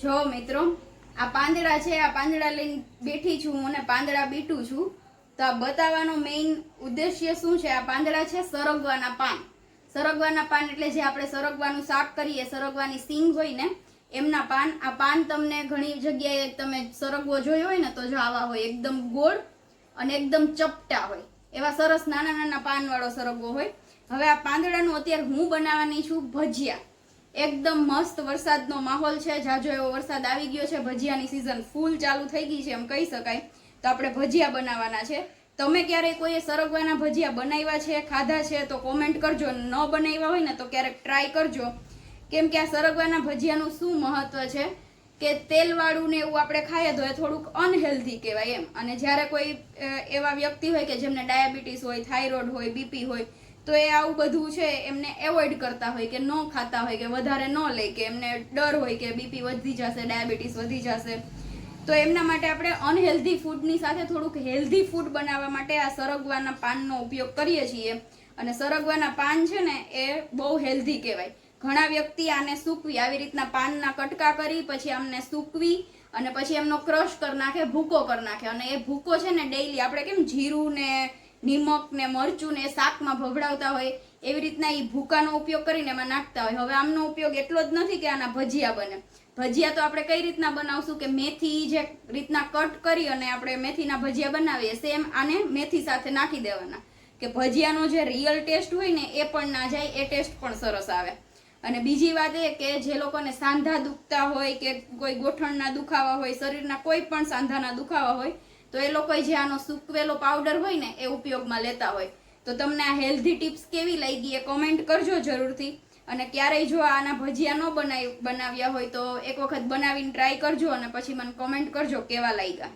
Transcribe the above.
જો મિત્રો, આ પાંદડા છે, આ પાંદડા લઈને બેઠી છું અને પાંદડા બીટું છું. તો આ બતાવવાનો મેઇન ઉદ્દેશ્ય શું છે? આ પાંદડા છે સરગવાના પાન. સરગવાના પાન એટલે જે આપણે સરગવાનું શાક કરીએ, સરગવાની સિંગ હોય ને એમના પાન. આ પાન તમને ઘણી જગ્યાએ તમે સરગવો જોયો હોય ને તો જો આવા હોય, એકદમ ગોળ અને એકદમ ચપટા હોય, એવા સરસ નાના નાના પાન વાળો સરગવો હોય. હવે આ પાંદડાનું અત્યારે હું બનાવવાની છું ભજીયા. એકદમ મસ્ત વરસાદનો માહોલ છે, જાજો એવો વરસાદ આવી ગયો છે, ભજીયાની સિઝન ફૂલ ચાલુ થઈ ગઈ છે એમ કહી શકાય. તો આપણે ભજીયા બનાવવાના છે. તમે ક્યારેય કોઈએ સરગવાના ભજીયા બનાવ્યા છે, ખાધા છે તો કોમેન્ટ કરજો. ન બનાવ્યા હોય ને તો ક્યારેક ટ્રાય કરજો. કેમ કે આ સરગવાના ભજીયાનું શું મહત્વ છે કે તેલવાળું ને એવું આપણે ખાઈએ તો એ થોડુંક અનહેલ્ધી કહેવાય એમ. અને જ્યારે કોઈ એવા વ્યક્તિ હોય કે જેમને ડાયાબિટીસ હોય, થાઇરોઇડ હોય, બીપી હોય, તો એ આવું બધું છે એમને એવોઇડ કરતા હોય કે ન ખાતા હોય કે વધારે ન લે, કે એમને ડર હોય કે બીપી વધી જશે, ડાયાબિટીસ વધી જશે. તો એમના માટે આપણે અનહેલ્ધી ફૂડની સાથે થોડુંક હેલ્ધી ફૂડ બનાવવા માટે આ સરગવાના પાનનો ઉપયોગ કરીએ છીએ. અને સરગવાના પાન છે ને એ બહુ હેલ્ધી કહેવાય. ઘણા વ્યક્તિ આને સૂકવી, આવી રીતના પાનના કટકા કરી પછી આમને સૂકવી અને પછી એમનો ક્રશ કરી નાખે, ભૂકો કરી નાખે. અને એ ભૂકો છે ને ડેઈલી આપણે કેમ જીરું ને નિમક ને મરચું ને શાકમાં ભભડાવતા હોય, એવી રીતના એ ભૂકાનો ઉપયોગ કરીને એમાં નાખતા હોય. હવે આમનો ઉપયોગ એટલો જ નથી કે આના ભજીયા બને. ભજીયા તો આપણે કઈ રીતના બનાવશું કે મેથી જે રીતના કટ કરી અને આપણે મેથીના ભજીયા બનાવીએ, સેમ આને મેથી સાથે નાખી દેવાના, કે ભજીયાનો જે રિયલ ટેસ્ટ હોય ને એ પણ ના જાય, એ ટેસ્ટ પણ સરસ આવે. અને બીજી વાત એ કે જે લોકોને સાંધા દુખતા હોય કે કોઈ ગોઠણના દુખાવા હોય, શરીરના કોઈ પણ સાંધાના દુખાવા હોય, તો એ લોકો જે આનો સૂકવેલો પાવડર હોય ને એ ઉપયોગમાં લેતા હોય. તો તમને આ હેલ્ધી ટિપ્સ કેવી લાગી એ કોમેન્ટ કરજો જરૂરથી. અને ક્યારેય જો આના ભજીયા ન બનાવ્યા હોય તો એક વખત બનાવીને ટ્રાય કરજો અને પછી મને કોમેન્ટ કરજો કેવા લાગ્યા.